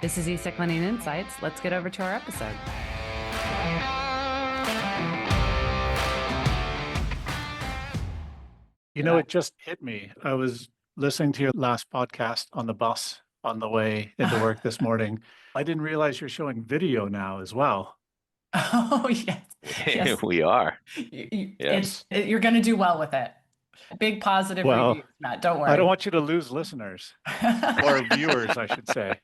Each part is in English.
This is eSec Lending Insights. Let's get over to our episode. You know, it just hit me. I was listening to your last podcast on the bus on the way into work this morning. I didn't realize you're showing video now as well. Oh, yes. Yes. We are. Yes. You're going to do well with it. Big positive Well, reviews, Matt. Don't worry. I don't want you to lose listeners or viewers, I should say.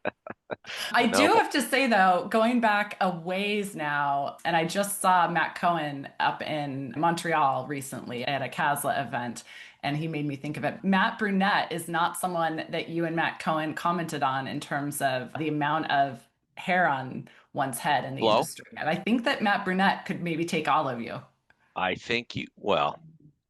I do have to say, though, going back a ways now, and I just saw Matt Cohen up in Montreal recently at a CASLA event, and he made me think of it. Matt Brunette is not someone that you and Matt Cohen commented on in terms of the amount of hair on one's head in the industry. And I think that Matt Brunette could maybe take all of you. I think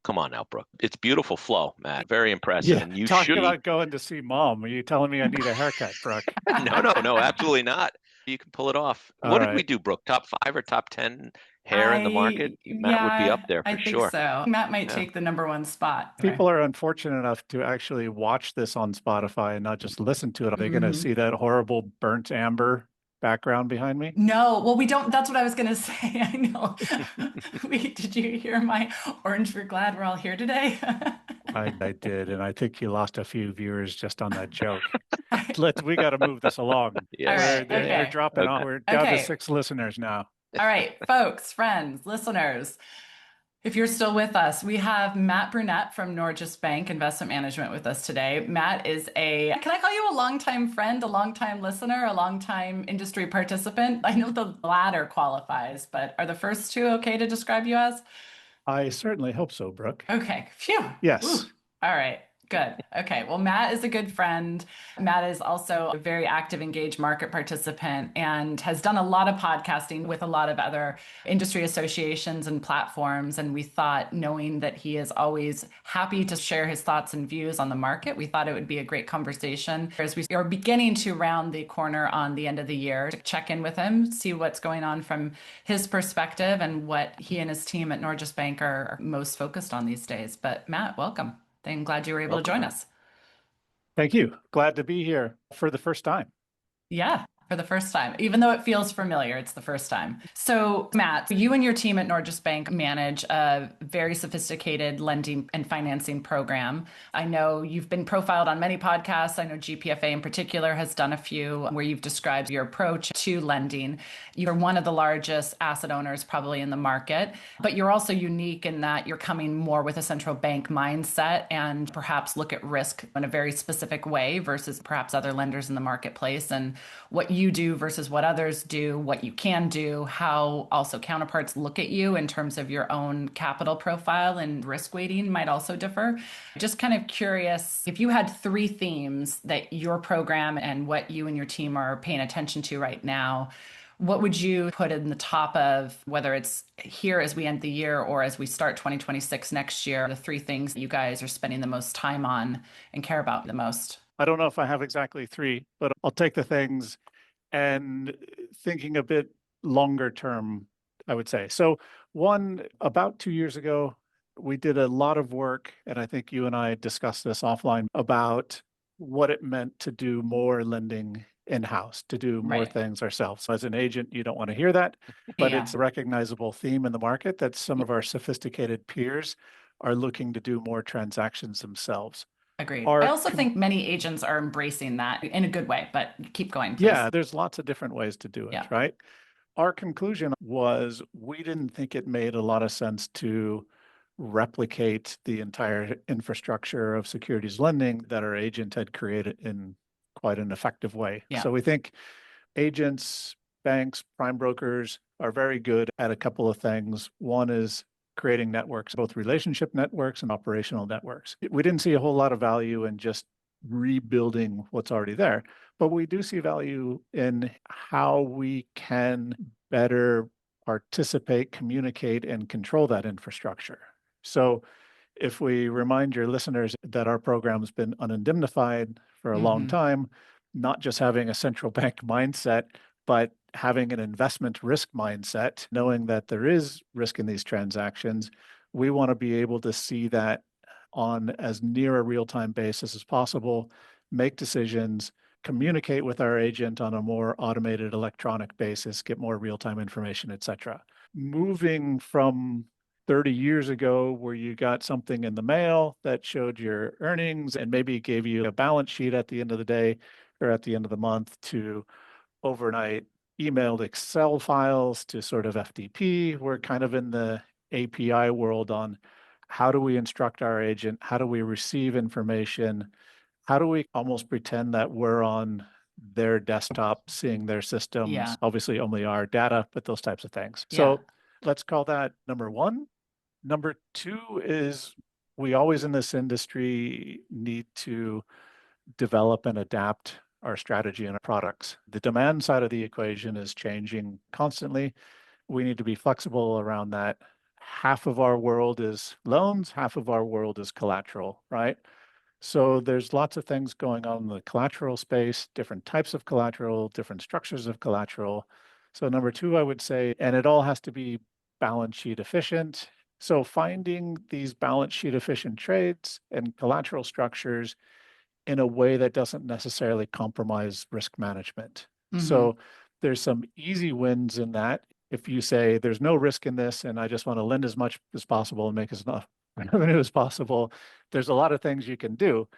come on now, Brooke. It's beautiful flow, Matt. Very impressive. Yeah, and you talking should about going to see mom. Are you telling me I need a haircut, Brooke? No, absolutely not. You can pull it off. What did we do, Brooke? Top 5 or top 10 hair in the market? Matt would be up there for sure. I think so. Matt might take the number one spot. People are unfortunate enough to actually watch this on Spotify and not just listen to it. Are they going to see that horrible burnt amber background behind me? No, well, we don't. That's what I was going to say. I know. Did you hear my orange? We're glad we're all here today. I did, and I think you lost a few viewers just on that joke. We got to move this along. Yes. They're dropping off. We're down to 6 listeners now. All right, folks, friends, listeners. If you're still with us, we have Matt Brunette from Norges Bank Investment Management with us today. Matt is can I call you a longtime friend, a longtime listener, a longtime industry participant? I know the latter qualifies, but are the first two okay to describe you as? I certainly hope so, Brooke. Okay, phew. Yes. Ooh. All right. Good. Okay. Well, Matt is a good friend. Matt is also a very active, engaged market participant and has done a lot of podcasting with a lot of other industry associations and platforms. And we thought, knowing that he is always happy to share his thoughts and views on the market, we thought it would be a great conversation as we are beginning to round the corner on the end of the year to check in with him, see what's going on from his perspective and what he and his team at Norges Bank are most focused on these days. But Matt, welcome. I'm glad you were able to join us. Thank you. Glad to be here for the first time. Yeah, for the first time. Even though it feels familiar, it's the first time. So, Matt, you and your team at Norges Bank manage a very sophisticated lending and financing program. I know you've been profiled on many podcasts. I know GPFA in particular has done a few where you've described your approach to lending. You're one of the largest asset owners probably in the market, but you're also unique in that you're coming more with a central bank mindset and perhaps look at risk in a very specific way versus perhaps other lenders in the marketplace, and what you do versus what others do, what you can do, how also counterparts look at you in terms of your own capital profile and risk weighting might also differ. Just kind of curious, if you had 3 themes that your program and what you and your team are paying attention to right now, what would you put in the top of, whether it's here as we end the year or as we start 2026 next year, the 3 things that you guys are spending the most time on and care about the most? I don't know if I have exactly 3, but I'll take the things and thinking a bit longer term, I would say. So one, about 2 years ago, we did a lot of work, and I think you and I discussed this offline, about what it meant to do more lending in-house, to do more things ourselves. So as an agent, you don't want to hear that, but it's a recognizable theme in the market that some of our sophisticated peers are looking to do more transactions themselves. Agreed. I also think many agents are embracing that in a good way, but keep going, please. Yeah, there's lots of different ways to do it, right? Our conclusion was we didn't think it made a lot of sense to replicate the entire infrastructure of securities lending that our agent had created in quite an effective way. So we think agents, banks, prime brokers are very good at a couple of things. One is creating networks, both relationship networks and operational networks. We didn't see a whole lot of value in just rebuilding what's already there, but we do see value in how we can better participate, communicate, and control that infrastructure. So if we remind your listeners that our program's been unindemnified for a long time, not just having a central bank mindset, but having an investment risk mindset, knowing that there is risk in these transactions, we want to be able to see that on as near a real-time basis as possible, make decisions, communicate with our agent on a more automated electronic basis, get more real-time information, etc. Moving from 30 years ago where you got something in the mail that showed your earnings and maybe gave you a balance sheet at the end of the day or at the end of the month, to overnight emailed Excel files to sort of FTP. We're kind of in the API world on how do we instruct our agent? How do we receive information? How do we almost pretend that we're on their desktop seeing their systems? Yeah. Obviously only our data, but those types of things. Yeah. So let's call that number one. Number two is we always in this industry need to develop and adapt our strategy and our products. The demand side of the equation is changing constantly. We need to be flexible around that. Half of our world is loans, half of our world is collateral, right? So there's lots of things going on in the collateral space, different types of collateral, different structures of collateral. So number two, I would say, and it all has to be balance sheet efficient. So finding these balance sheet efficient trades and collateral structures in a way that doesn't necessarily compromise risk management. So there's some easy wins in that. If you say there's no risk in this and I just want to lend as much as possible and make as enough revenue as possible, there's a lot of things you can do.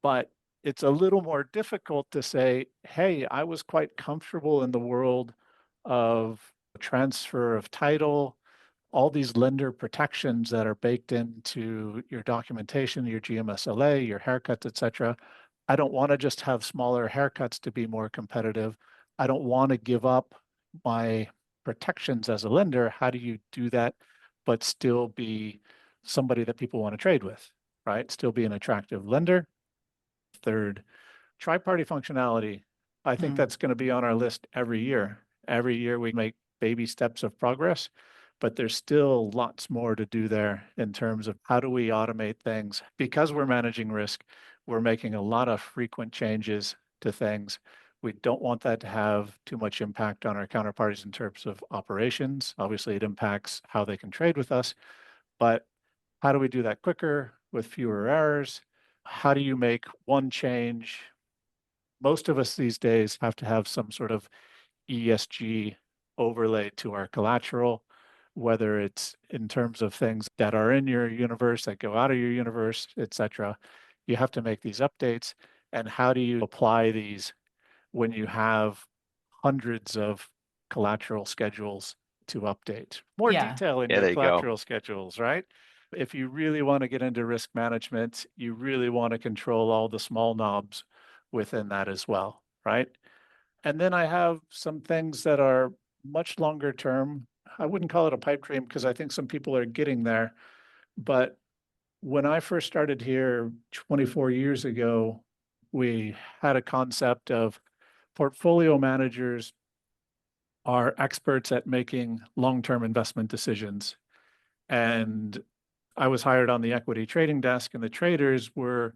But it's a little more difficult to say, hey, I was quite comfortable in the world of transfer of title, all these lender protections that are baked into your documentation, your GMSLA, your haircuts, et cetera. I don't want to just have smaller haircuts to be more competitive. I don't want to give up my protections as a lender. How do you do that, but still be somebody that people want to trade with, right? Still be an attractive lender. Third, tri-party functionality. I think that's going to be on our list every year. Every year we make baby steps of progress, but there's still lots more to do there in terms of how do we automate things. Because we're managing risk, we're making a lot of frequent changes to things. We don't want that to have too much impact on our counterparties in terms of operations. Obviously, it impacts how they can trade with us, but how do we do that quicker with fewer errors? How do you make one change? Most of us these days have to have some sort of ESG overlay to our collateral, whether it's in terms of things that are in your universe, that go out of your universe, et cetera. You have to make these updates. And how do you apply these when you have hundreds of collateral schedules to update? More detail in your collateral schedules, right? If you really want to get into risk management, you really want to control all the small knobs within that as well, right? And then I have some things that are much longer term. I wouldn't call it a pipe dream because I think some people are getting there. But when I first started here 24 years ago, we had a concept of portfolio managers are experts at making long-term investment decisions. And I was hired on the equity trading desk, and the traders were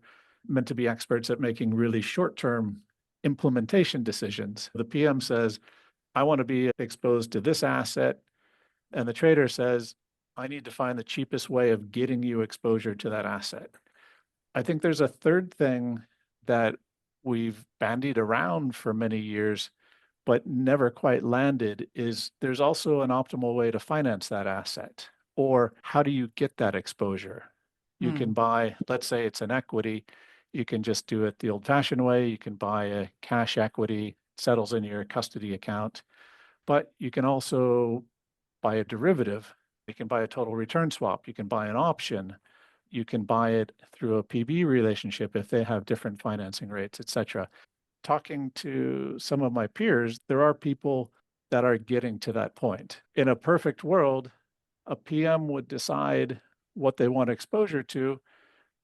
meant to be experts at making really short-term implementation decisions. The PM says, I want to be exposed to this asset. And the trader says, I need to find the cheapest way of getting you exposure to that asset. I think there's a third thing that we've bandied around for many years, but never quite landed, is there's also an optimal way to finance that asset. Or how do you get that exposure? You can buy, let's say it's an equity, you can just do it the old-fashioned way. You can buy a cash equity, settles in your custody account, but you can also buy a derivative. You can buy a total return swap. You can buy an option. You can buy it through a PB relationship if they have different financing rates, et cetera. Talking to some of my peers, there are people that are getting to that point. In a perfect world, a PM would decide what they want exposure to.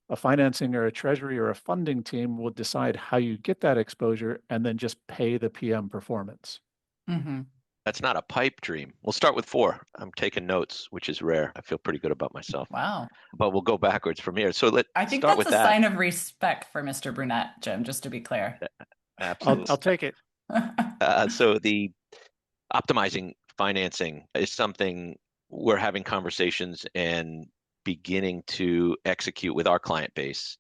A financing or a treasury or a funding team will decide how you get that exposure and then just pay the PM performance. That's not a pipe dream. We'll start with 4. I'm taking notes, which is rare. I feel pretty good about myself. Wow. But we'll go backwards from here. So let's I think start that's with a that. sign of respect for Mr. Brunette, Jim, just to be clear. Absolutely. I'll take it. So the optimizing financing is something we're having conversations and beginning to execute with our client base,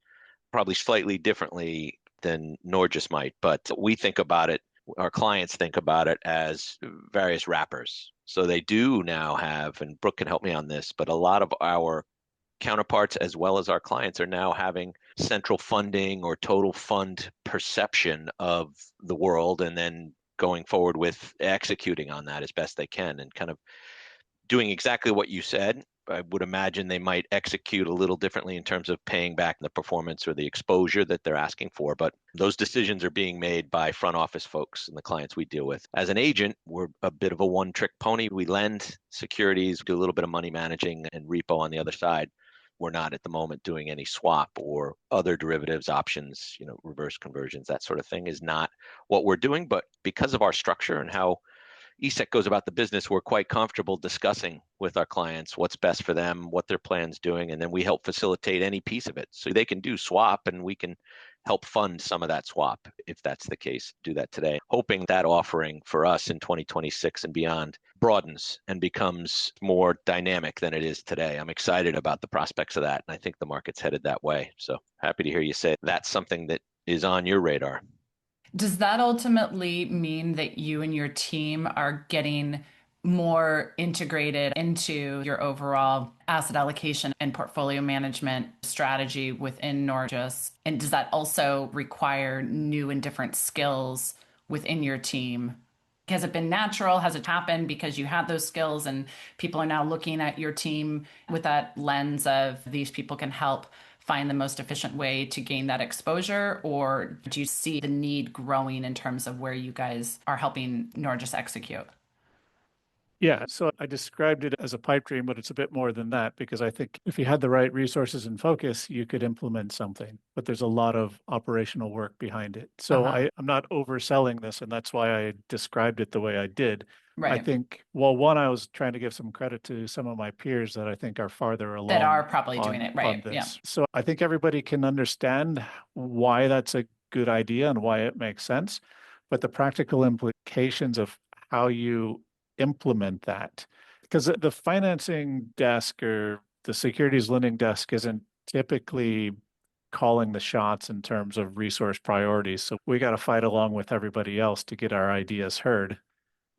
probably slightly differently than Norges might, but we think about it, our clients think about it as various wrappers. So they do now have, and Brooke can help me on this, but a lot of our counterparts as well as our clients are now having central funding or total fund perception of the world, and then going forward with executing on that as best they can and kind of doing exactly what you said. I would imagine they might execute a little differently in terms of paying back the performance or the exposure that they're asking for. But those decisions are being made by front office folks and the clients we deal with. As an agent, we're a bit of a one-trick pony. We lend securities, do a little bit of money managing and repo on the other side. We're not at the moment doing any swap or other derivatives, options, reverse conversions, that sort of thing is not what we're doing. But because of our structure and how eSec goes about the business, we're quite comfortable discussing with our clients what's best for them, what their plan's doing, and then we help facilitate any piece of it. So they can do swap and we can help fund some of that swap if that's the case, do that today. Hoping that offering for us in 2026 and beyond broadens and becomes more dynamic than it is today. I'm excited about the prospects of that, and I think the market's headed that way. So happy to hear you say that's something that is on your radar. Does that ultimately mean that you and your team are getting more integrated into your overall asset allocation and portfolio management strategy within Norges? And does that also require new and different skills within your team? Has it been natural? Has it happened because you had those skills and people are now looking at your team with that lens of these people can help find the most efficient way to gain that exposure? Or do you see the need growing in terms of where you guys are helping Norges execute? Yeah, so I described it as a pipe dream, but it's a bit more than that because I think if you had the right resources and focus, you could implement something. But there's a lot of operational work behind it. So I'm not overselling this, and that's why I described it the way I did. I think, well, one, I was trying to give some credit to some of my peers that I think are farther along that are probably doing it right. on this. So I think everybody can understand why that's a good idea and why it makes sense. But the practical implications of how you implement that, because the financing desk or the securities lending desk isn't typically calling the shots in terms of resource priorities. So we got to fight along with everybody else to get our ideas heard.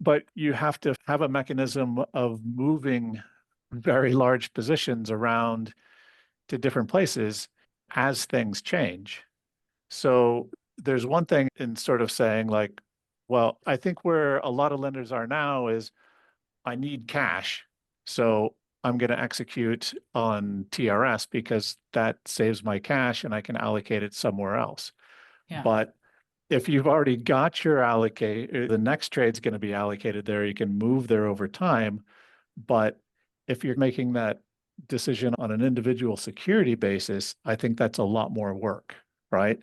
But you have to have a mechanism of moving very large positions around to different places as things change. So there's one thing in sort of saying like, well, I think where a lot of lenders are now is I need cash. So I'm going to execute on TRS because that saves my cash and I can allocate it somewhere else. Yeah. But if you've already got your allocate, the next trade's going to be allocated there. You can move there over time. But if you're making that decision on an individual security basis, I think that's a lot more work, right?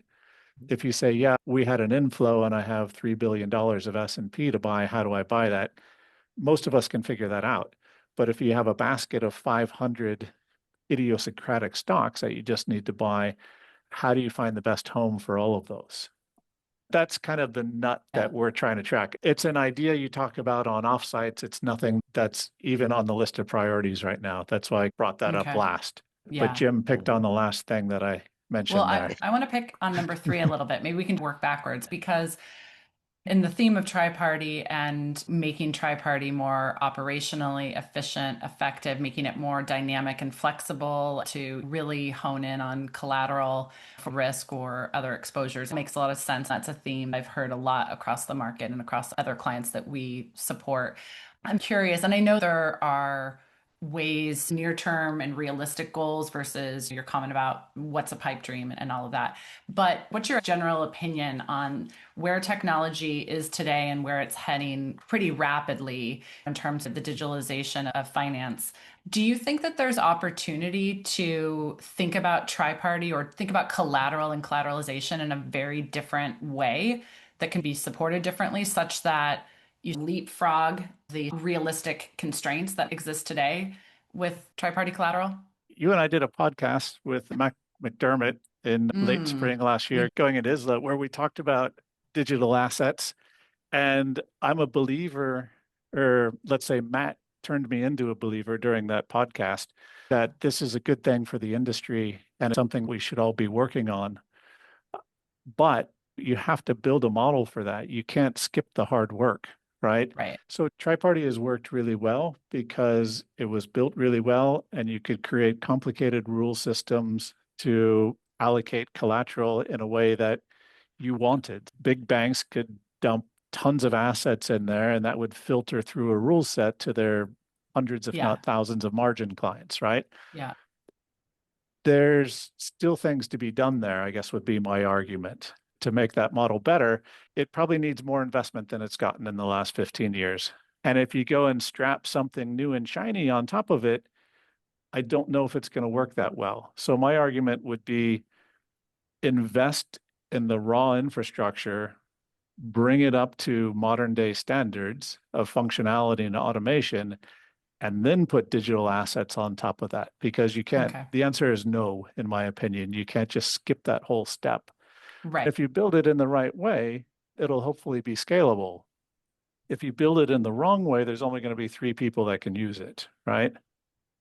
If you say, yeah, we had an inflow and I have $3 billion of S&P to buy, how do I buy that? Most of us can figure that out. But if you have a basket of 500 idiosyncratic stocks that you just need to buy, how do you find the best home for all of those? That's kind of the nut that we're trying to track. It's an idea you talk about on offsites. It's nothing that's even on the list of priorities right now. That's why I brought that up last. Yeah. But Jim picked on the last thing that I mentioned there. I want to pick on number 3 a little bit. Maybe we can work backwards because in the theme of tri-party and making tri-party more operationally efficient, effective, making it more dynamic and flexible to really hone in on collateral for risk or other exposures makes a lot of sense. That's a theme I've heard a lot across the market and across other clients that we support. I'm curious, and I know there are ways near-term and realistic goals versus your comment about what's a pipe dream and all of that. But what's your general opinion on where technology is today and where it's heading pretty rapidly in terms of the digitalization of finance? Do you think that there's opportunity to think about tri-party or think about collateral and collateralization in a very different way that can be supported differently such that you leapfrog the realistic constraints that exist today with tri-party collateral? You and I did a podcast with Mac McDermott in late spring last year, going at ISLA, where we talked about digital assets. And I'm a believer, or let's say Matt turned me into a believer during that podcast, that this is a good thing for the industry and something we should all be working on. but you have to build a model for that. You can't skip the hard work, right? Right. So tri-party has worked really well because it was built really well, and you could create complicated rule systems to allocate collateral in a way that you wanted. Big banks could dump tons of assets in there, and that would filter through a rule set to their hundreds, if Yeah. not thousands, of margin clients, right? Yeah. There's still things to be done there, I guess would be my argument. To make that model better, it probably needs more investment than it's gotten in the last 15 years. And if you go and strap something new and shiny on top of it, I don't know if it's going to work that well. So my argument would be invest in the raw infrastructure, bring it up to modern day standards of functionality and automation, and then put digital assets on top of that, because you can't, Okay. the answer is no, in my opinion. You can't just skip that whole step. Right. If you build it in the right way, it'll hopefully be scalable. If you build it in the wrong way, there's only going to be 3 people that can use it, right?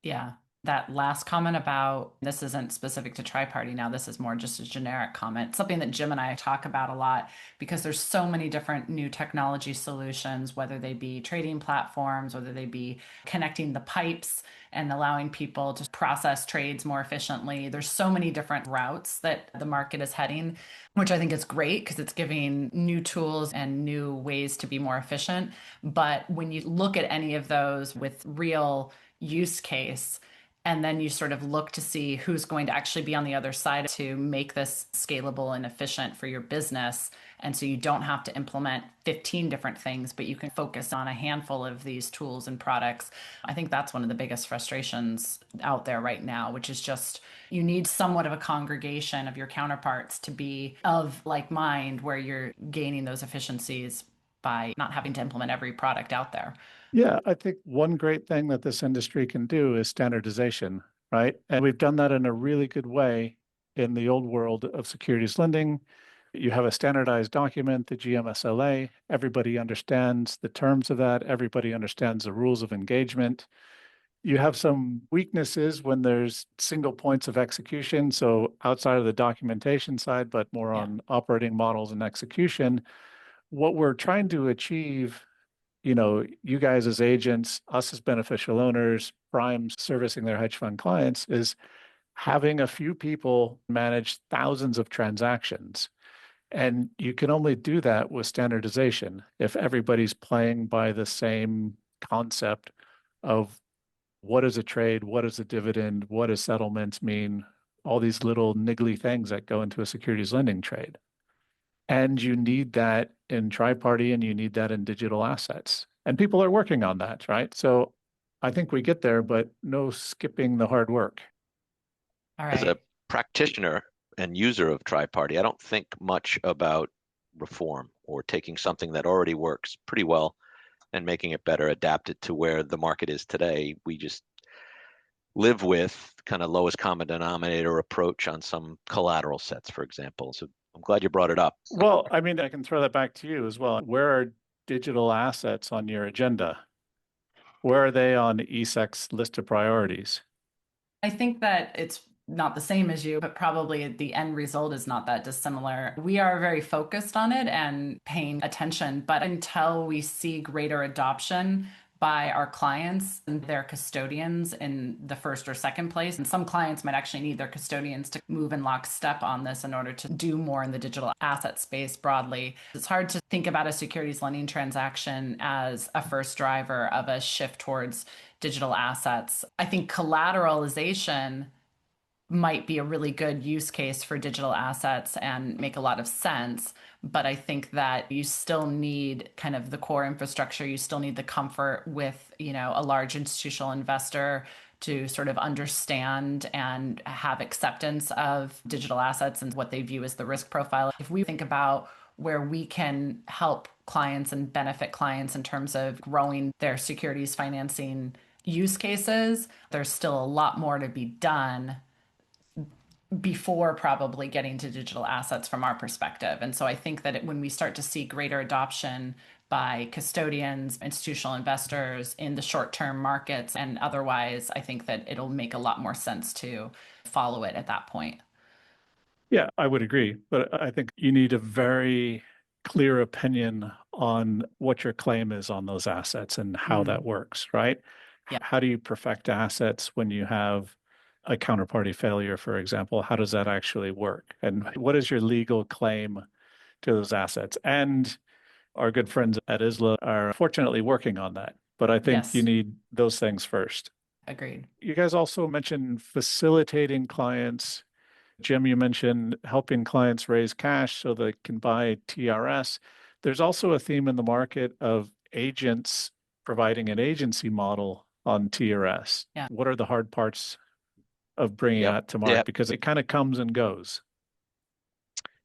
Yeah. That last comment about this isn't specific to tri-party now, this is more just a generic comment, something that Jim and I talk about a lot, because there's so many different new technology solutions, whether they be trading platforms, whether they be connecting the pipes and allowing people to process trades more efficiently. There's so many different routes that the market is heading, which I think is great because it's giving new tools and new ways to be more efficient. But when you look at any of those with real use case, and then you sort of look to see who's going to actually be on the other side to make this scalable and efficient for your business. And so you don't have to implement 15 different things, but you can focus on a handful of these tools and products. I think that's one of the biggest frustrations out there right now, which is just you need somewhat of a congregation of your counterparts to be of like mind, where you're gaining those efficiencies by not having to implement every product out there. Yeah, I think one great thing that this industry can do is standardization, right? And we've done that in a really good way in the old world of securities lending. You have a standardized document, the GMSLA. Everybody understands the terms of that. Everybody understands the rules of engagement. You have some weaknesses when there's single points of execution. So outside of the documentation side, but more Yeah. on operating models and execution. What we're trying to achieve, you guys as agents, us as beneficial owners, primes servicing their hedge fund clients, is having a few people manage thousands of transactions. And you can only do that with standardization. If everybody's playing by the same concept of what is a trade, what is a dividend, what does settlements mean, all these little niggly things that go into a securities lending trade. And you need that in tri-party, and you need that in digital assets. And people are working on that, right? So I think we get there, but no skipping the hard work. All As a right. practitioner and user of tri-party, I don't think much about reform or taking something that already works pretty well and making it better, adapt it to where the market is today. We just live with kind of lowest common denominator approach on some collateral sets, for example. So I'm glad you brought it up. Well, I mean, I can throw that back to you as well. Where are digital assets on your agenda? Where are they on eSec's list of priorities? I think that it's not the same as you, but probably the end result is not that dissimilar. We are very focused on it and paying attention, but until we see greater adoption by our clients and their custodians in the first or second place, and some clients might actually need their custodians to move in lockstep on this in order to do more in the digital asset space broadly. It's hard to think about a securities lending transaction as a first driver of a shift towards digital assets. I think collateralization might be a really good use case for digital assets and make a lot of sense. But I think that you still need kind of the core infrastructure. You still need the comfort with, a large institutional investor to sort of understand and have acceptance of digital assets and what they view as the risk profile. If we think about where we can help clients and benefit clients in terms of growing their securities financing use cases, there's still a lot more to be done before probably getting to digital assets from our perspective. And so I think that when we start to see greater adoption by custodians, institutional investors in the short-term markets and otherwise, I think that it'll make a lot more sense to follow it at that point. Yeah, I would agree. But I think you need a very clear opinion on what your claim is on those assets and how that works, right? Yeah. How do you perfect assets when you have a counterparty failure, for example? How does that actually work? And what is your legal claim to those assets? And our good friends at ISLA are fortunately working on that. But I think you Yes. need those things first. Agreed. You guys also mentioned facilitating clients. Jim, you mentioned helping clients raise cash so they can buy TRS. There's also a theme in the market of agents providing an agency model on TRS. Yeah. What are the hard parts of bringing Yep. that to market? Yep. Because it kind of comes and goes.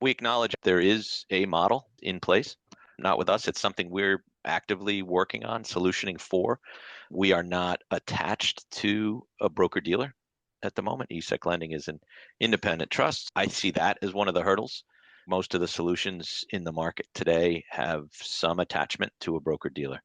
We acknowledge there is a model in place, not with us. It's something we're actively working on, solutioning for. We are not attached to a broker dealer at the moment. eSec lending is an independent trust. I see that as one of the hurdles. Most of the solutions in the market today have some attachment to a broker dealer.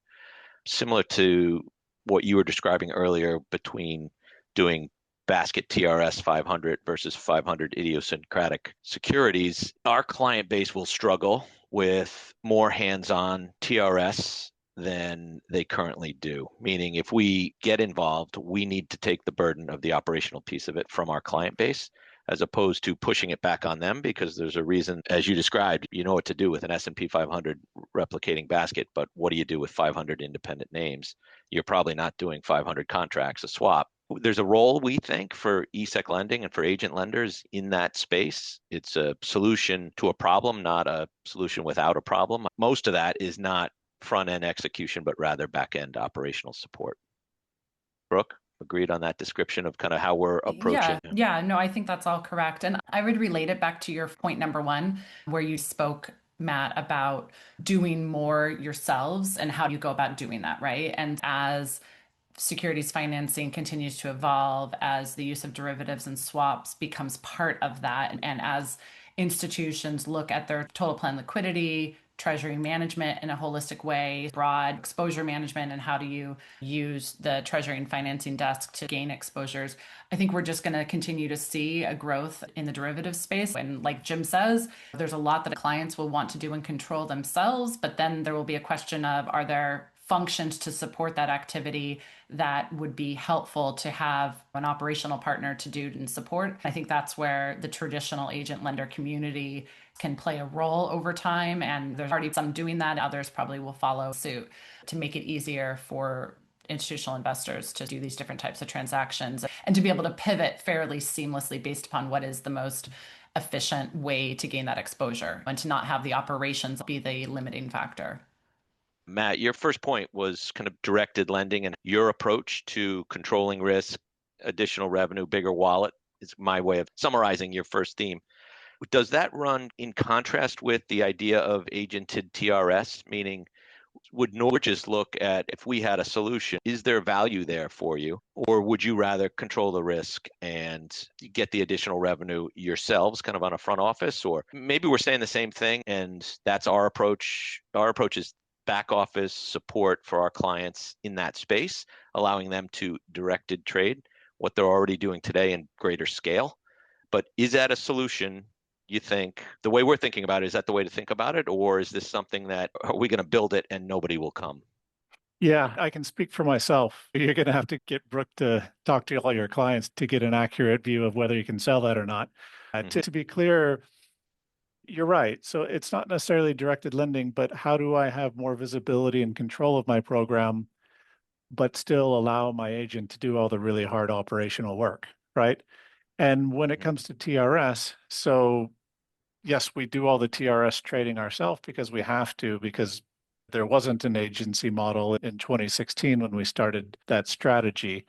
Similar to what you were describing earlier between doing basket TRS 500 versus 500 idiosyncratic securities, our client base will struggle with more hands-on TRS than they currently do. Meaning if we get involved, we need to take the burden of the operational piece of it from our client base, as opposed to pushing it back on them, because there's a reason, as you described, you know what to do with an S&P 500 replicating basket, but what do you do with 500 independent names? You're probably not doing 500 contracts, a swap. There's a role, we think, for eSec lending and for agent lenders in that space. It's a solution to a problem, not a solution without a problem. Most of that is not front-end execution, but rather back-end operational support. Brooke, agreed on that description of kind of how we're approaching? Yeah, no, I think that's all correct. And I would relate it back to your point number one, where you spoke, Matt, about doing more yourselves and how you go about doing that, right? And as securities financing continues to evolve, as the use of derivatives and swaps becomes part of that, and as institutions look at their total plan liquidity, treasury management in a holistic way, broad exposure management, and how do you use the treasury and financing desk to gain exposures. I think we're just going to continue to see a growth in the derivative space. And like Jim says, there's a lot that clients will want to do and control themselves, but then there will be a question of, are there functions to support that activity that would be helpful to have an operational partner to do and support? I think that's where the traditional agent lender community can play a role over time. And there's already some doing that. Others probably will follow suit to make it easier for institutional investors to do these different types of transactions and to be able to pivot fairly seamlessly based upon what is the most efficient way to gain that exposure and to not have the operations be the limiting factor. Matt, your first point was kind of directed lending, and your approach to controlling risk, additional revenue, bigger wallet is my way of summarizing your first theme. Does that run in contrast with the idea of agented TRS? Meaning, would Norges look at, if we had a solution, is there value there for you? Or would you rather control the risk and get the additional revenue yourselves, kind of on a front office? Or maybe we're saying the same thing, and that's our approach. Our approach is back office support for our clients in that space, allowing them to directed trade what they're already doing today in greater scale. But is that a solution, you think? The way we're thinking about it, is that the way to think about it? Or is this something that, are we going to build it and nobody will come? Yeah, I can speak for myself. You're going to have to get Brooke to talk to all your clients to get an accurate view of whether you can sell that or not. To be clear, you're right. So it's not necessarily directed lending, but how do I have more visibility and control of my program, but still allow my agent to do all the really hard operational work, right? And when it comes to TRS, so yes, we do all the TRS trading ourselves because we have to, because there wasn't an agency model in 2016 when we started that strategy.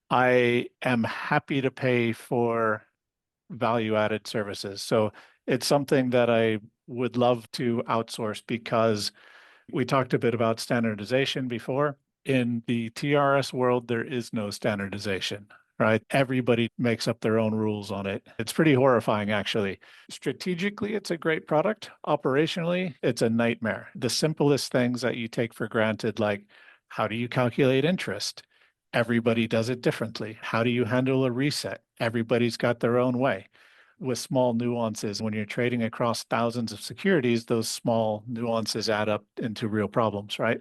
I am happy to pay for value-added services. So it's something that I would love to outsource, because we talked a bit about standardization before. In the TRS world, there is no standardization, right? Everybody makes up their own rules on it. It's pretty horrifying, actually. Strategically, it's a great product. Operationally, it's a nightmare. The simplest things that you take for granted, like how do you calculate interest? Everybody does it differently. How do you handle a reset? Everybody's got their own way. with small nuances. When you're trading across thousands of securities, those small nuances add up into real problems, right?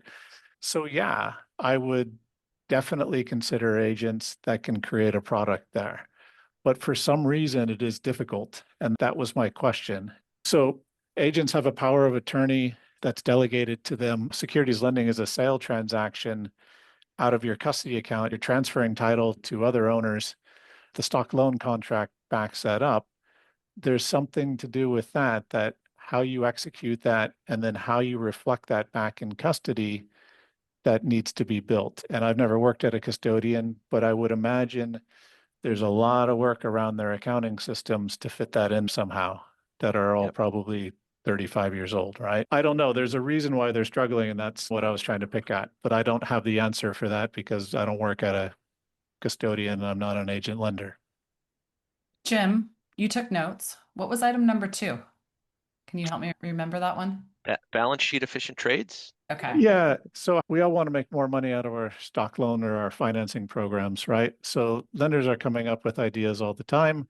So yeah, I would definitely consider agents that can create a product there. But for some reason, it is difficult. And that was my question. So agents have a power of attorney that's delegated to them. Securities lending is a sale transaction out of your custody account. You're transferring title to other owners. The stock loan contract backs that up. There's something to do with that, that how you execute that and then how you reflect that back in custody that needs to be built. And I've never worked at a custodian, but I would imagine there's a lot of work around their accounting systems to fit that in somehow that are all probably 35 years old, right? I don't know. There's a reason why they're struggling, and that's what I was trying to pick at. But I don't have the answer for that because I don't work at a custodian and I'm not an agent lender. Jim, you took notes. What was item number 2? Can you help me remember that one? Balance sheet efficient trades. Okay. Yeah. So we all want to make more money out of our stock loan or our financing programs, right? So lenders are coming up with ideas all the time.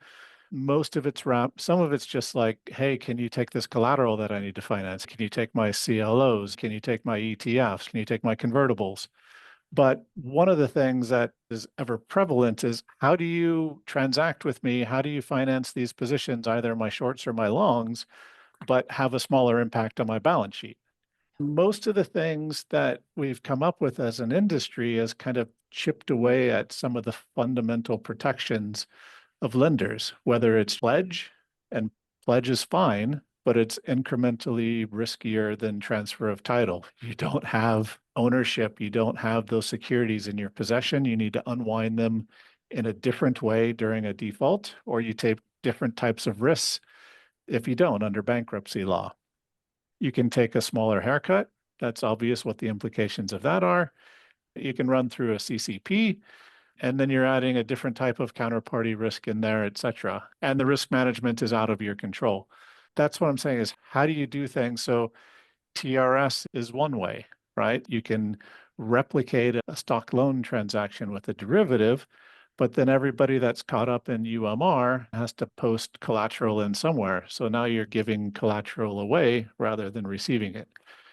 Most of it's some of it's just like, hey, can you take this collateral that I need to finance? Can you take my CLOs? Can you take my ETFs? Can you take my convertibles? But one of the things that is ever prevalent is how do you transact with me? How do you finance these positions, either my shorts or my longs, but have a smaller impact on my balance sheet? Most of the things that we've come up with as an industry has kind of chipped away at some of the fundamental protections of lenders, whether it's pledge, and pledge is fine, but it's incrementally riskier than transfer of title. You don't have ownership, you don't have those securities in your possession. You need to unwind them in a different way during a default, or you take different types of risks if you don't under bankruptcy law. You can take a smaller haircut. That's obvious what the implications of that are. You can run through a CCP, and then you're adding a different type of counterparty risk in there, et cetera. And the risk management is out of your control. That's what I'm saying is how do you do things? So TRS is one way, right? You can replicate a stock loan transaction with a derivative, but then everybody that's caught up in UMR has to post collateral in somewhere. So now you're giving collateral away rather than receiving it.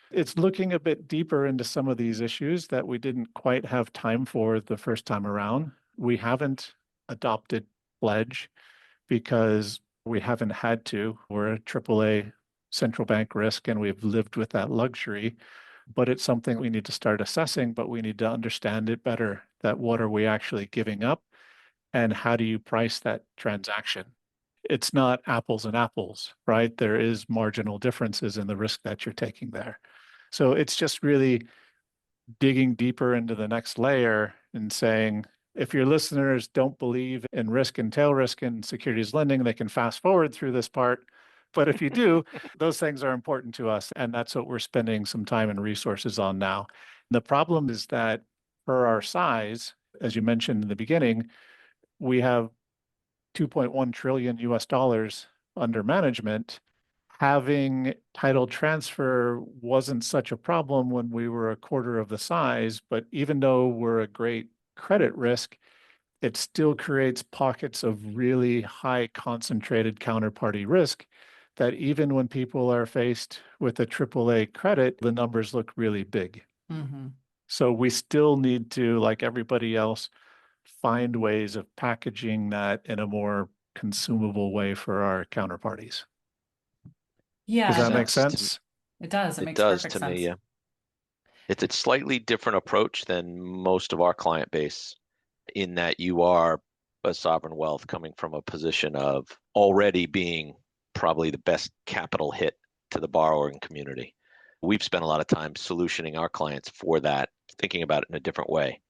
It's looking a bit deeper into some of these issues that we didn't quite have time for the first time around. We haven't adopted pledge because we haven't had to. We're a AAA central bank risk and we've lived with that luxury. But it's something we need to start assessing, but we need to understand it better, that what are we actually giving up and how do you price that transaction? It's not apples and apples, right? There is marginal differences in the risk that you're taking there. So it's just really digging deeper into the next layer and saying, if your listeners don't believe in risk and tail risk in securities lending, they can fast forward through this part. But if you do, those things are important to us. And that's what we're spending some time and resources on now. The problem is that for our size, as you mentioned in the beginning, we have 2.1 trillion US dollars under management. Having title transfer wasn't such a problem when we were a quarter of the size, but even though we're a great credit risk, it still creates pockets of really high concentrated counterparty risk that even when people are faced with a AAA credit, the numbers look really big. Mm-hmm. So we still need to, like everybody else, find ways of packaging that in a more consumable way for our counterparties. Yeah. Does that make sense? It does. It It makes does perfect to sense. me, yeah. It's a slightly different approach than most of our client base in that you are a sovereign wealth coming from a position of already being probably the best capital hit to the borrowing community. We've spent a lot of time solutioning our clients for that, thinking about it in a different way.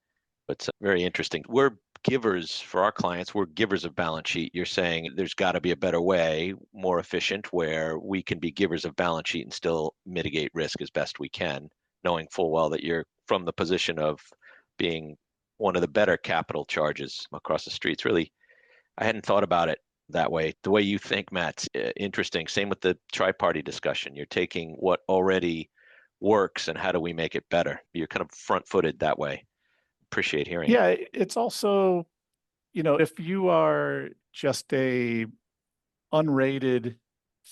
But it's very interesting. We're givers for our clients. We're givers of balance sheet. You're saying there's got to be a better way, more efficient, where we can be givers of balance sheet and still mitigate risk as best we can, knowing full well that you're from the position of being one of the better capital charges across the streets. Really, I hadn't thought about it that way. The way you think, Matt's interesting. Same with the tri-party discussion. You're taking what already works and how do we make it better? You're kind of front-footed that way. Appreciate hearing it. Yeah, it's also, if you are just a unrated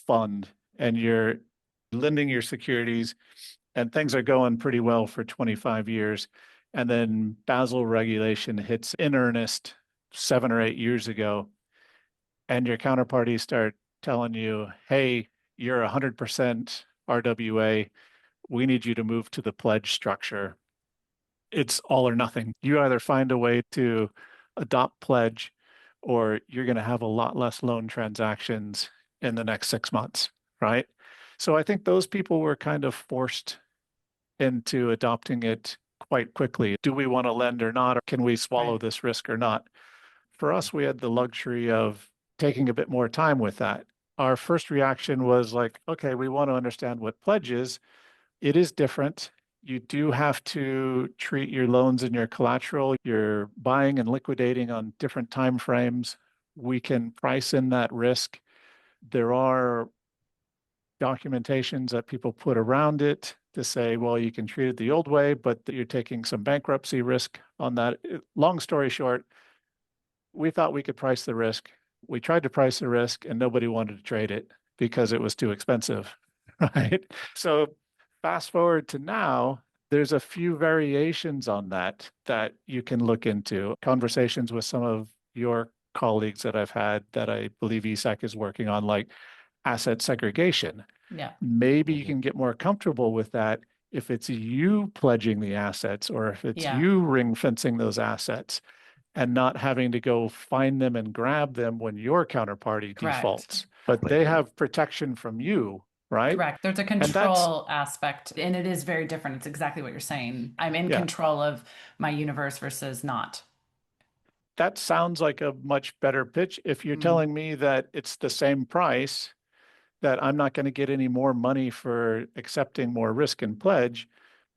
fund and you're lending your securities and things are going pretty well for 25 years. And then Basel regulation hits in earnest 7 or 8 years ago. And your counterparties start telling you, hey, you're 100% RWA. We need you to move to the pledge structure. It's all or nothing. You either find a way to adopt pledge or you're going to have a lot less loan transactions in the next 6 months, right? So I think those people were kind of forced into adopting it quite quickly. Do we want to lend or not? Or can we swallow this risk or not? For us, we had the luxury of taking a bit more time with that. Our first reaction was like, okay, we want to understand what pledge is. It is different. You do have to treat your loans and your collateral. You're buying and liquidating on different time frames. We can price in that risk. There are documentations that people put around it to say, well, you can treat it the old way, but you're taking some bankruptcy risk on that. Long story short, we thought we could price the risk. We tried to price the risk and nobody wanted to trade it because it was too expensive, right? So fast forward to now, there's a few variations on that that you can look into. Conversations with some of your colleagues that I've had that I believe eSec is working on, like asset segregation. Yeah. Maybe you can get more comfortable with that if it's you pledging the assets or if it's you ring fencing those assets and not having to go find them and grab them when your counterparty defaults. But they have protection from you, right? Correct. There's a control aspect, and it is very different. It's exactly what you're saying. I'm in control of my universe versus not. That sounds like a much better pitch. If you're telling me that it's the same price, that I'm not going to get any more money for accepting more risk and pledge,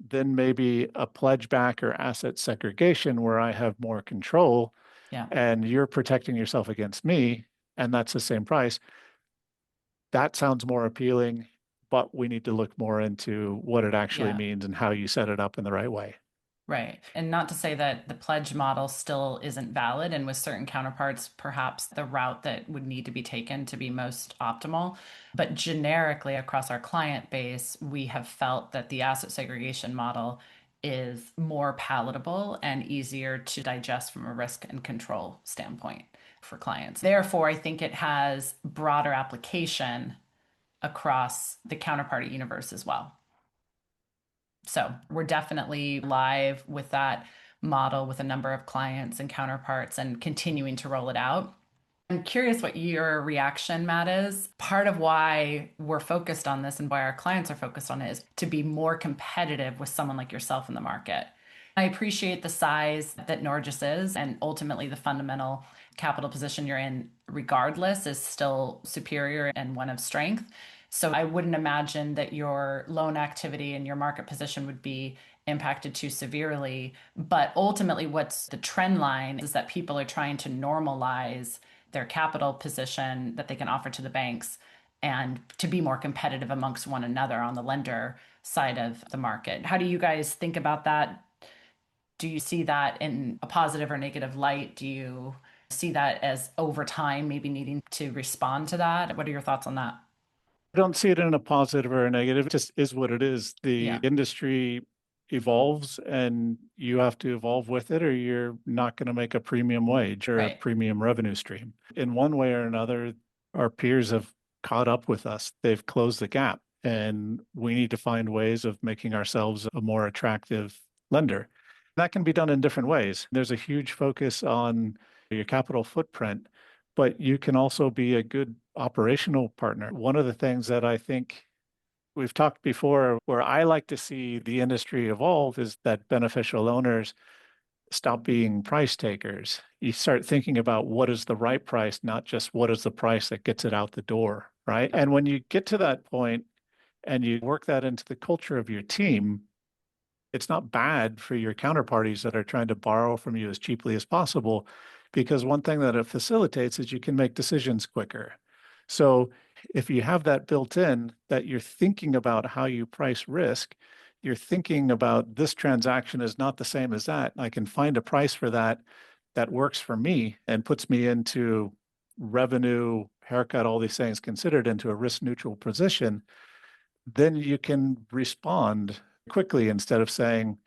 then maybe a pledge back or asset segregation where I have more control and you're protecting yourself against me, and that's the same price. That sounds more appealing, but we need to look more into what it actually means and how you set it up in the right way. Right. And not to say that the pledge model still isn't valid, and with certain counterparts, perhaps the route that would need to be taken to be most optimal. But generically, across our client base, we have felt that the asset segregation model is more palatable and easier to digest from a risk and control standpoint for clients. Therefore, I think it has broader application across the counterparty universe as well. So we're definitely live with that model with a number of clients and counterparts and continuing to roll it out. I'm curious what your reaction, Matt, is. Part of why we're focused on this and why our clients are focused on it is to be more competitive with someone like yourself in the market. I appreciate the size that Norges is, and ultimately the fundamental capital position you're in regardless is still superior and one of strength. So I wouldn't imagine that your loan activity and your market position would be impacted too severely. But ultimately, what's the trend line is that people are trying to normalize their capital position that they can offer to the banks and to be more competitive amongst one another on the lender side of the market. How do you guys think about that? Do you see that in a positive or negative light? Do you see that as over time maybe needing to respond to that? What are your thoughts on that? I don't see it in a positive or a negative. It just is what it is. The industry evolves and you have to evolve with it, or you're not going to make a premium wage or a premium revenue stream. In one way or another, our peers have caught up with us. They've closed the gap, and we need to find ways of making ourselves a more attractive lender. That can be done in different ways. There's a huge focus on your capital footprint, but you can also be a good operational partner. One of the things that I think we've talked before, where I like to see the industry evolve, is that beneficial owners stop being price takers. You start thinking about what is the right price, not just what is the price that gets it out the door, right? And when you get to that point and you work that into the culture of your team, it's not bad for your counterparties that are trying to borrow from you as cheaply as possible, because one thing that it facilitates is you can make decisions quicker. So if you have that built in, that you're thinking about how you price risk, you're thinking about this transaction is not the same as that. I can find a price for that that works for me and puts me into revenue haircut, all these things considered into a risk neutral position, then you can respond quickly instead of saying,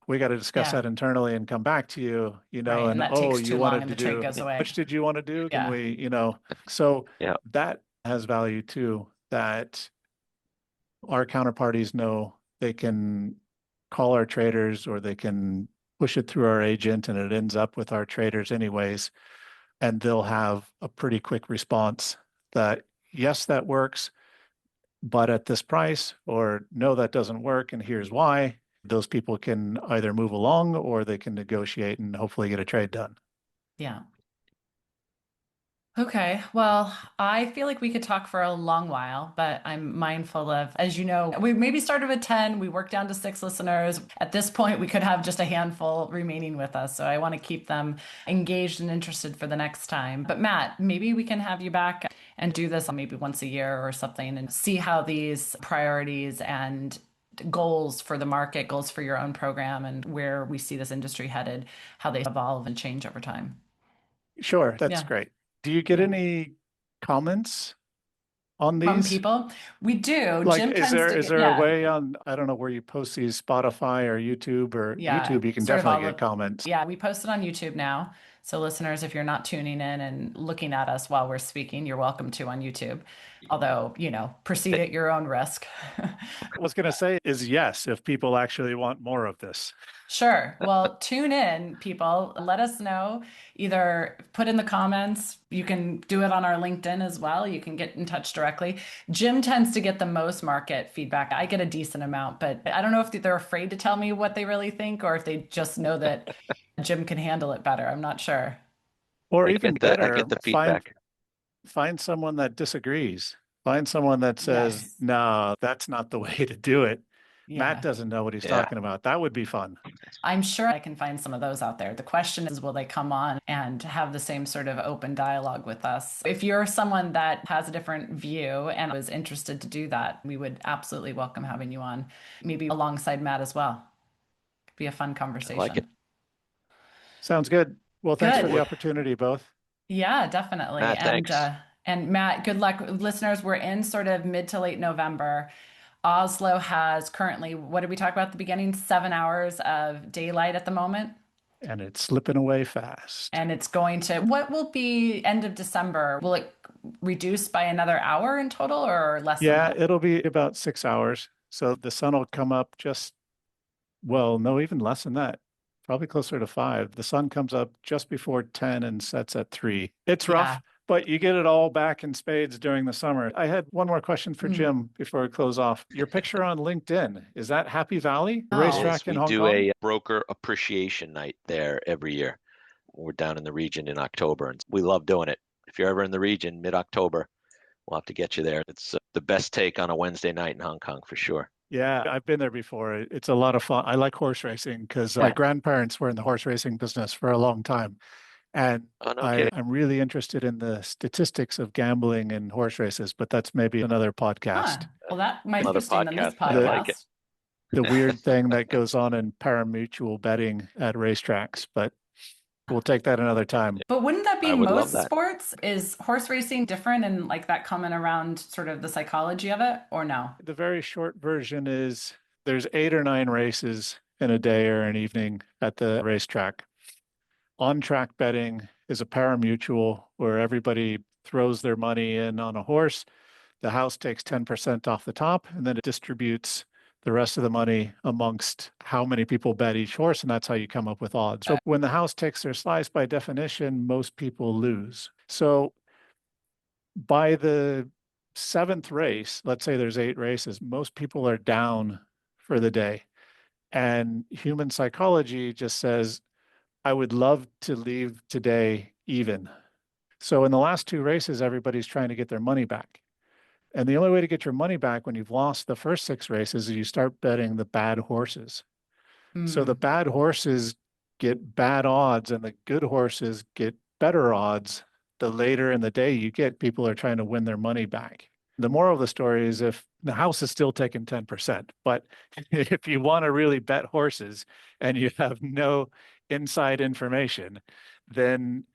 we got to discuss that internally and come back to you, Right. and that oh, takes you too long wanted and to the trade do, goes how away. much did you want to do? Can Yeah. we, so Yeah. that has value too, that our counterparties know they can call our traders or they can push it through our agent and it ends up with our traders anyways. And they'll have a pretty quick response that, yes, that works, but at this price, or no, that doesn't work. And here's why. Those people can either move along or they can negotiate and hopefully get a trade done. Yeah. Okay, well, I feel like we could talk for a long while, but I'm mindful of, as you know, we maybe started with 10, we worked down to 6 listeners. At this point, we could have just a handful remaining with us. So I want to keep them engaged and interested for the next time. But Matt, maybe we can have you back and do this maybe once a year or something and see how these priorities and goals for the market, goals for your own program, and where we see this industry headed, how they evolve and change over time. Sure, that's great. Do you get any comments on From these? people? We do. Like, Jim is tends to there get, a way on, I don't know where you post these, Spotify or YouTube, or YouTube, you can sort of definitely all get comments. Yeah, we post it on YouTube now. So listeners, if you're not tuning in and looking at us while we're speaking, you're welcome to on YouTube. Although, proceed at your own risk. I was going to say is yes, if people actually want more of this. Sure. Well, tune in, people. Let us know. Either put in the comments. You can do it on our LinkedIn as well. You can get in touch directly. Jim tends to get the most market feedback. I get a decent amount, but I don't know if they're afraid to tell me what they really think or if they just know that Jim can handle it better. I'm not sure. Or I even get better, the feedback. find someone that disagrees. Find someone that says, no, that's not the way to do it. Matt doesn't know what he's talking about. That would be fun. I'm sure I can find some of those out there. The question is, will they come on and have the same sort of open dialogue with us? If you're someone that has a different view and is interested to do that, we would absolutely welcome having you on, maybe alongside Matt as well. It'd be a fun conversation. I like it. Sounds good. Well, thanks for the opportunity, both. Yeah, definitely. Matt, thanks. And Matt, good luck. Listeners, we're in sort of mid to late November. Oslo has currently, what did we talk about at the beginning? 7 hours of daylight at the moment. And it's slipping away fast. And it's going to, what will be end of December? Will it reduce by another hour in total or less than that? It'll be about 6 hours. So the sun will come up no, even less than that. Probably closer to 5. The sun comes up just before 10 and sets at 3. It's rough, but you get it all back in spades during the summer. I had one more question for Jim before we close off. Your picture on LinkedIn, is that Happy Valley, the racetrack in Hong Kong? We do a broker appreciation night there every year. We're down in the region in October, and we love doing it. If you're ever in the region, mid-October, we'll have to get you there. It's the best take on a Wednesday night in Hong Kong for sure. Yeah, I've been there before. It's a lot of fun. I like horse racing because my grandparents were in the horse racing business for a long time. And I'm really interested in the statistics of gambling and horse races, but that's maybe another podcast. Well, that might be interesting than this podcast. I like it. The weird thing that goes on in parimutuel betting at racetracks, but we'll take that another time. But wouldn't that be most sports? Is horse racing different and like that comment around sort of the psychology of it, or no? The very short version is there's 8 or 9 races in a day or an evening at the racetrack. On-track betting is a parimutuel where everybody throws their money in on a horse. The house takes 10% off the top, and then it distributes the rest of the money amongst how many people bet each horse, and that's how you come up with odds. So when the house takes their slice, by definition, most people lose. So by the 7th race, let's say there's 8 races, most people are down for the day. And human psychology just says, I would love to leave today even. So in the last 2 races, everybody's trying to get their money back. And the only way to get your money back when you've lost the first 6 races is you start betting the bad horses. So the bad horses get bad odds and the good horses get better odds. The later in the day you get, people are trying to win their money back. The moral of the story is if the house is still taking 10%, but if you want to really bet horses and you have no inside information, then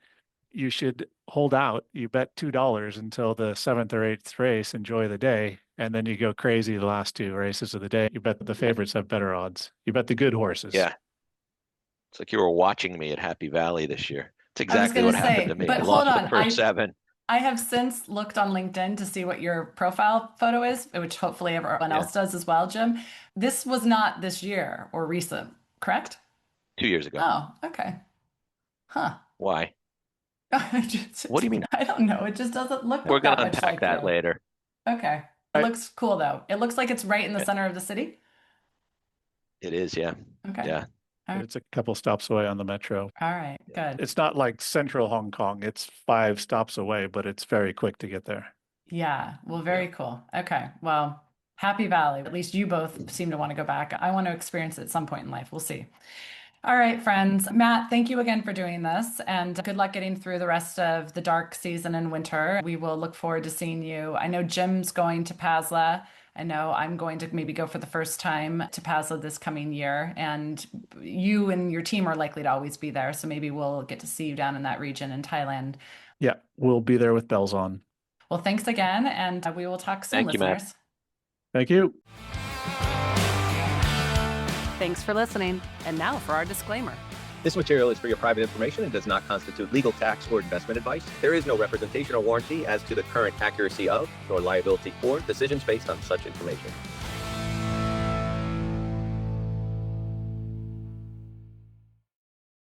you should hold out. You bet $2 until the 7th or 8th race, enjoy the day, and then you go crazy the last 2 races of the day. You bet the favorites have better odds. You bet the good horses. Yeah. It's like you were watching me at Happy Valley this year. It's I was exactly gonna what happened say, to me. but I hold lost on, the first 7. I have since looked on LinkedIn to see what your profile photo is, which hopefully everyone else does as well, Jim. This was not this year or recent, correct? 2 years ago. Oh, okay. Huh. Why? What do you mean? I don't know. It just doesn't look We're going that to much unpack like that you. later. Okay. It looks cool though. It looks like it's right in the center of the city. It is, yeah. Okay. Yeah. It's a couple stops away on the metro. All right, good. It's not like central Hong Kong. It's 5 stops away, but it's very quick to get there. Yeah, well, very cool. Okay, well, Happy Valley. At least you both seem to want to go back. I want to experience it at some point in life. We'll see. All right, friends. Matt, thank you again for doing this, and good luck getting through the rest of the dark season and winter. We will look forward to seeing you. I know Jim's going to PASLA. I know I'm going to maybe go for the first time to PASLA this coming year, and you and your team are likely to always be there. So maybe we'll get to see you down in that region in Thailand. Yeah, we'll be there with bells on. Well, thanks again, and we will talk soon, Thank you, Matt. listeners. Thank you. Thanks for listening. And now for our disclaimer. This material is for your private information and does not constitute legal, tax, or investment advice. There is no representation or warranty as to the current accuracy of, nor liability for, decisions based on such information.